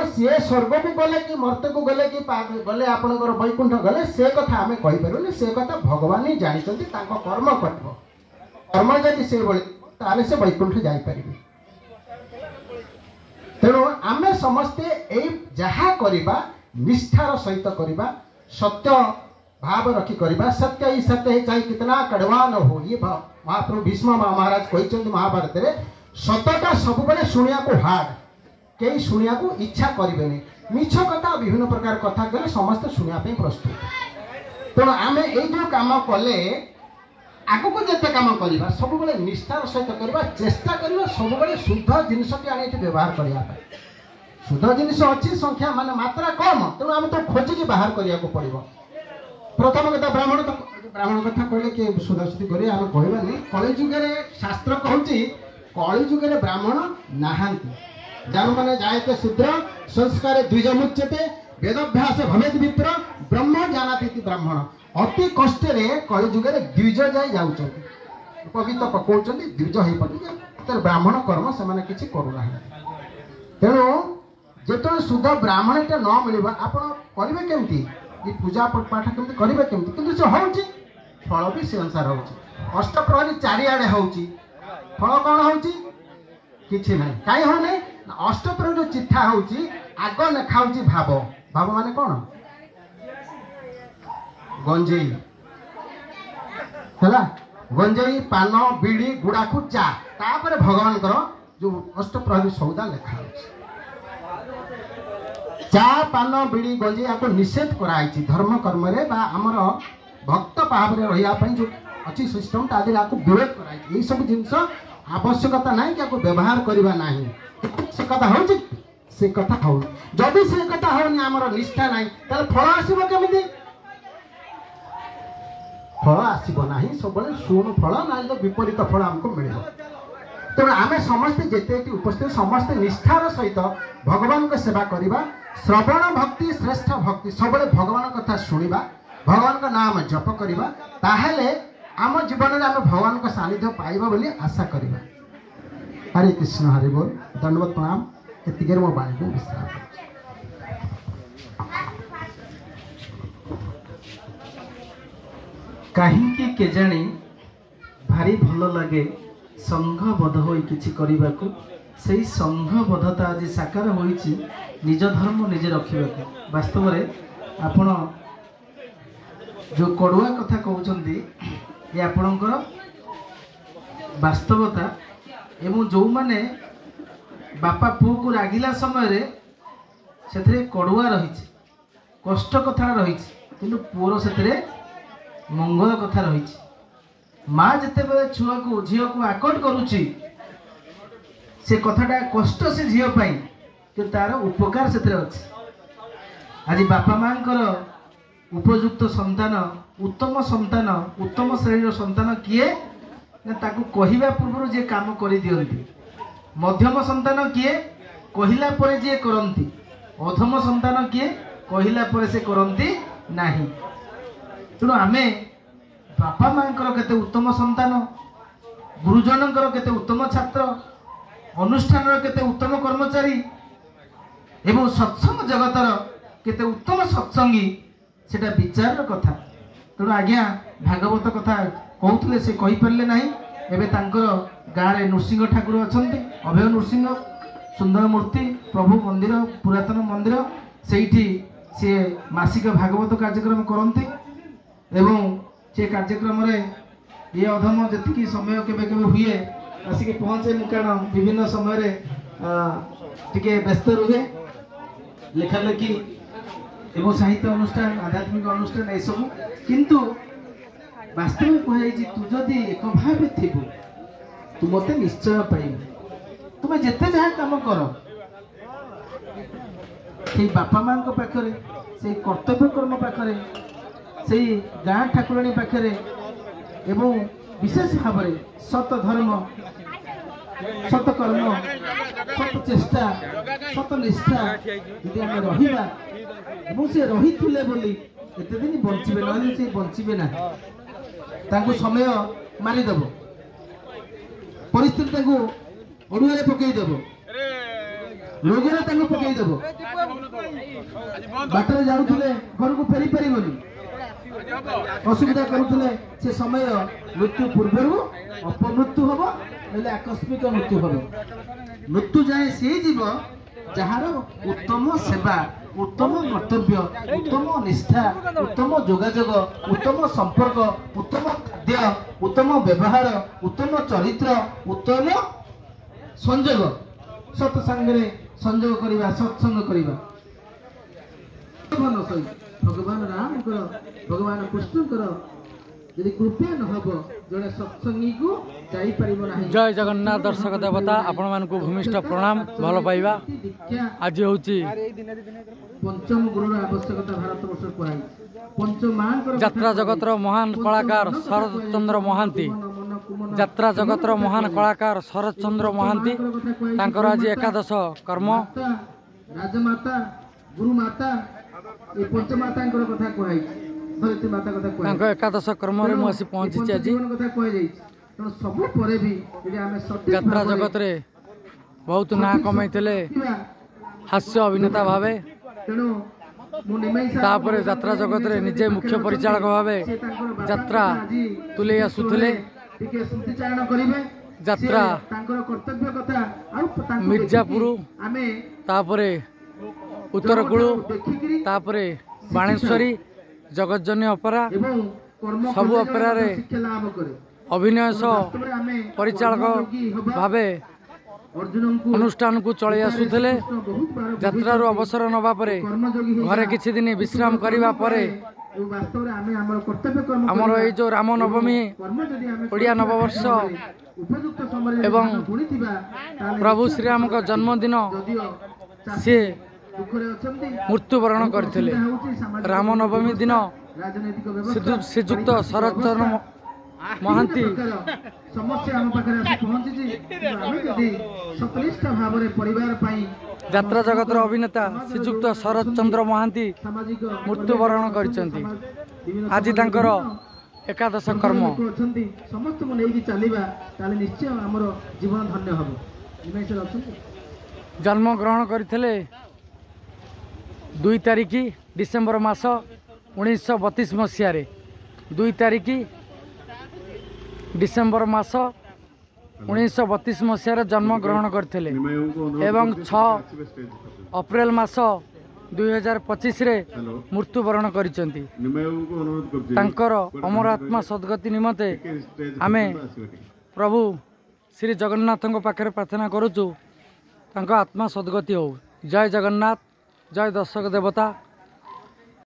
सी स्वर्ग को गले कि मर्त्य को गले कि गले आपणकर वैकुंठ गले से कथा आम कहीपर से कथा भगवान ही जानते कर्म कर कर्म जदि से ताले से वैकुंठ जापर तेणु आम समस्ते जहा करवा निष्ठार सहित करवा सत्य भाव रखी करवा सत्य ही चाहे कितना कड़वा न हो ये महाप्रभु भीष्म महाराज कहते महाभारत में सतटा सब शुणिया को हार्ड कई शुणिया को इच्छा करें मिछ कथा विभिन्न प्रकार कथा कले समस्त शुणा प्रस्तुत तेणु आम जो कम कले आग को जिते कम करवा सब निष्ठार सहित करवा चेष्टा करवा सब शुद्ध जिनस आनी व्यवहार करने शुद्ध जिनस अच्छी संख्या माने मात्रा कम तेणु आम तो खोजिकी बाहर करने को पड़ो प्रथम कथा ब्राह्मण कथा कहले कि सुधाशुद्धि करें आम कहबानी कलिजुगे शास्त्र कहूँ कलिजुगे ब्राह्मण नहांती जानु माने जायते शूद्र संस्कार द्विजमुच्यते वेदाभ्यास भवेद विप्र ब्रह्म जानाति ब्राह्मण अति कष्ट कलिजुगे द्विज जाए जाउछन्ति उपगीत पकाउछन्ति द्विज हो पड़े ब्राह्मण कर्म से किसी करूना तेणु जो शुद्ध ब्राह्मणटा न मिल आप करेंगे केमती पूजा पाठ केमती करेंगे केमती किंतु से होउची फल भी से अनुसार होउची अष्टप्रहरी चारिआडे होउची फल कौन होउची किछि नहीं कहीं होने अष्टप्रहरी चिठा होउची आग लेखाउची भाव भाव माने कौन गंजेई है गंजेई पान बीड़ी गुड़ाखु चा तापर भगवान जो अष्टप्रहरी सौदा लेखा होउची चा पान बीड़ी गंजे या निषेध कराई धर्म कर्म आमर भक्त भाव में रही जो अच्छी सिस्टम तादे विरोध कराई सब जिनस आवश्यकता ना कि व्यवहार करवा ना से कथा हो से कथा हो जदि से कथा होनी आमर निष्ठा ना फल आसब केमी फल आसब ना सब शून फल ना विपरीत फल आमको मिल तेणु आम समस्ते जिते उपस्थित समस्ते निष्ठार सहित भगवान को सेवा करवा श्रवण भक्ति श्रेष्ठ भक्ति सब भगवान कथा शुणा भगवान का नाम जप करवा ताहले आम जीवन में आम भगवान का सानिध्य पाइबा बोली आशा करवा हरे कृष्ण हरि बोल दंडवत प्रणाम एतिके मो बाणी को विश्राम कहीं केजाणी भारी भल लगे संघबद्ध होई किछि करिबा को सही संघबद्धता आज साकार होइछि निज धर्म निजे रखा वास्तव में आपण जो कड़ुआ कथा कहते ये आपणकर वास्तवता एवं जो माने बापा पुओ को रागिला समय से कड़ुआ रही कष्ट कथा रही कि पुओर से मंगल कथा रही माँ जिते छुआ को झील को आकट करुच्ची से कथाटा कष्ट से झील पाई कि तार उपकार से अच्छे आज बापा माँ उपयुक्त संतान उत्तम श्रेणी संतान किए ना ताकू कहवा पूर्व जे काम कर दियंती मध्यम संतान किए कहला परे जे करंती अधम संतान किए कहला परे से करंती नाही तेणु आमे बापा माँ केते उत्तम संतान गुरुजनकर केते उत्तम छात्र अनुष्ठान केते उत्तम कर्मचारी एवं सत्संग जगतर केते उत्तम सत्संगी सेटा विचार कथा तेणु आज्ञा भागवत कथा कहते से कहीपर ना एवं गाँव नृसिंह ठाकुर अच्छा अभय नृसिंह सुंदर मूर्ति प्रभु मंदिर पुरातन मंदिर से मासिक भागवत कार्यक्रम करते एवं से कार्यक्रम ये अधम जी समय के हुए आसिक पहुँचे कारण विभिन्न समय टिके व्यस्त रुहे लेखालेखी एवं साहित्य अनुष्ठान आध्यात्मिक अनुष्ठान ये सब किंतु वास्तव में कहुई तू जदि एक भाव थी तू मत निश्चय पाइबु तुम्हें जिते जहाँ कम कर बापा माँ पाखे से कर्तव्य कर्म पाखे से गाँ ठाकुराणी पाखे एवं विशेष भाव में सत धर्म सत कर्म सत चेष्टा सत निष्ठा यदि आम रहा से रही बोली एत दिन बंचे ना से बंचे ना समय मारिदेव परिस्थिति ओडुआ पकईदेव ରୋଗରେ ତାଙ୍କୁ ପକେଇଦେବ। ବାଟରେ ଯାଉଥିଲେ ଘରକୁ ଫେରି ପାରିବନି, ଅସୁବିଧା କରୁଥିଲେ। ସେ ସମୟ ମୃତ୍ୟୁ ପୂର୍ବରୁ ଅପମୃତ୍ୟୁ ହବ, ହେଲେ ଆକସ୍ମିକ ମୃତ୍ୟୁ ହବ। ମୃତ୍ୟୁ ଯାଏ ସେ ଯିବ ଯାହାର ଉତ୍ତମ ସେବା, ଉତ୍ତମ କର୍ତ୍ତବ୍ୟ, ଉତ୍ତମ ନିଷ୍ଠା, ଉତ୍ତମ ଯୋଗାଯୋଗ, ଉତ୍ତମ ସମ୍ପର୍କ, ଉତ୍ତମ ଖାଦ୍ୟ, ଉତ୍ତମ ବ୍ୟବହାର, ଉତ୍ତମ ଚରିତ୍ର, ଉତ୍ତମ ସଂଯୋଗ, ସତ୍ସଙ୍ଗରେ ସଂଯୋଗ କରିବା, ସତ୍ସଙ୍ଗ କରିବା। ଭଗବାନ ରାମଙ୍କର, ଭଗବାନ କୃଷ୍ଣଙ୍କର ଯଦି କୃପା ନ ହବ ଜଣେ ସତ୍ସଙ୍ଗୀକୁ ଯାଇପାରିବ ନାହିଁ। ଜୟ ଜଗନ୍ନାଥ ଦର୍ଶକ ଦେବତା, ଆପଣମାନଙ୍କୁ ଭୂମିଷ୍ଠ ପ୍ରଣାମ, ଭଲ ପାଇବା। ଆଜି ହେଉଛି ପଞ୍ଚମ ଗୁରୁର ଆବଶ୍ୟକତା ଭାରତବର୍ଷରେ କୁହାଯାଇଛି। ପଞ୍ଚମାଙ୍କର ଯାତ୍ରା ଜଗତର ମହାନ କଳାକାର ଶରତ ଚନ୍ଦ୍ର ମହାନ୍ତି, ଯାତ୍ରା ଜଗତର ମହାନ କଳାକାର ଶରତ ଚନ୍ଦ୍ର ମହାନ୍ତି, ତାଙ୍କର ଆଜି ଏକାଦଶ କର୍ମ। ରାଜମାତା, ଗୁରୁମାତା, ଏ ପଞ୍ଚମାତାଙ୍କର କଥା କୁହାଯାଇଛି, ଧରିତ୍ରୀ ମାତା କଥା କୁହାଯାଇଛି। ତାଙ୍କ ଏକାଦଶ କର୍ମରେ ମୁଁ ଆସି ପହଞ୍ଚିଛି ଆଜି। କଥା କୁହାଯାଇଛି। ତେଣୁ ସବୁ ପରେ ବି ଯଦି ଆମେ ଯାତ୍ରା ଜଗତରେ ବହୁତ ନାଁ କମେଇଥିଲେ ହାସ୍ୟ ଅଭିନେତା ଭାବେ, ତେଣୁ ତାପରେ ଯାତ୍ରା ଜଗତରେ ନିଜେ ମୁଖ୍ୟ ପରିଚାଳକ ଭାବେ ଯାତ୍ରା ତୁଲେଇ ଆସୁଥିଲେ। ଟିକେ ସ୍ମୃତିଚାରଣ କରିବେ ଯାତ୍ରା ତାଙ୍କର କର୍ତ୍ତବ୍ୟ କଥା। ଆଉ ମିର୍ଜାପୁର, ଆମେ ତାପରେ ଉତ୍ତରକୂଳୁ, ତାପରେ ବାଣେଶ୍ୱରୀ, ଜଗତଜନୀ ଅପେରା, ଏବଂ କର୍ମ ସବୁ ଅପେରାରେ ଶିକ୍ଷା ଲାଭ କରେ। ଅଭିନୟ ସହ ପରିଚାଳକ ଭାବେ ଅର୍ଜୁନଙ୍କୁ ଅନୁଷ୍ଠାନକୁ ଚଳେଇ ଆସୁଥିଲେ। ଯାତ୍ରାରୁ ଅବସର ନେବା ପରେ ଘରେ କିଛି ଦିନ ବିଶ୍ରାମ କରିବା ପରେ ବାସ୍ତବରେ ଆମେ ଆମର କର୍ତ୍ତବ୍ୟ କର୍ମ ଆମର ଏଇ ଯେଉଁ ରାମ ନବମୀ, କର୍ମ ଯଦି ଆମେ ଓଡ଼ିଆ ନବବର୍ଷ ଉପଯୁକ୍ତ ସମୟରେ ଏବଂ ଶୁଣିଥିବା, ତାହେଲେ ପ୍ରଭୁ ଶ୍ରୀରାମଙ୍କ ଜନ୍ମଦିନ ଯଦିଓ ସିଏ ଦୁଃଖରେ ଅଛନ୍ତି, ମୃତ୍ୟୁବରଣ କରିଥିଲେ। ରାମ ନବମୀ ଦିନ ରାଜନୈତିକ ବ୍ୟବସ୍ଥା, ଶ୍ରୀଯୁକ୍ତ ଶରତ ଚନ୍ଦ୍ର ମହାନ୍ତି ସମସ୍ୟା ଆମ ପାଖରେ ଆସି ପହଞ୍ଚିଛି। ଆମେ ଯଦି ସତନିଷ୍ଠ ଭାବରେ ପରିବାର ପାଇଁ, ଯାତ୍ରା ଜଗତର ଅଭିନେତା ଶ୍ରୀଯୁକ୍ତ ଶରତ ଚନ୍ଦ୍ର ମହାନ୍ତି ସାମାଜିକ ମୃତ୍ୟୁବରଣ କରିଛନ୍ତି। ଆଜି ତାଙ୍କର ଏକାଦଶ କର୍ମ। ଅଛନ୍ତି, ସମସ୍ତଙ୍କୁ ନେଇକି ଚାଲିବା, ତାହେଲେ ନିଶ୍ଚୟ ଆମର ଜୀବନ ଧନ୍ୟ ହବ। ଅଛନ୍ତି ଜନ୍ମଗ୍ରହଣ କରିଥିଲେ 2 ତାରିଖ ଡିସେମ୍ବର ମାସ 1932 ମସିହାରେ। 2 ତାରିଖ ଡିସେମ୍ବର ମାସ 1932 ମସିହାରେ ଜନ୍ମଗ୍ରହଣ କରିଥିଲେ ଏବଂ 6 ଅପ୍ରେଲ ମାସ 2025ରେ ମୃତ୍ୟୁବରଣ କରିଛନ୍ତି। ତାଙ୍କର ଅମର ଆତ୍ମା ସଦ୍ଗତି ନିମନ୍ତେ ଆମେ ପ୍ରଭୁ ଶ୍ରୀ ଜଗନ୍ନାଥଙ୍କ ପାଖରେ ପ୍ରାର୍ଥନା କରୁଛୁ, ତାଙ୍କ ଆତ୍ମା ସଦ୍ଗତି ହଉ। ଜୟ ଜଗନ୍ନାଥ, ଜୟ ଦର୍ଶକ ଦେବତା।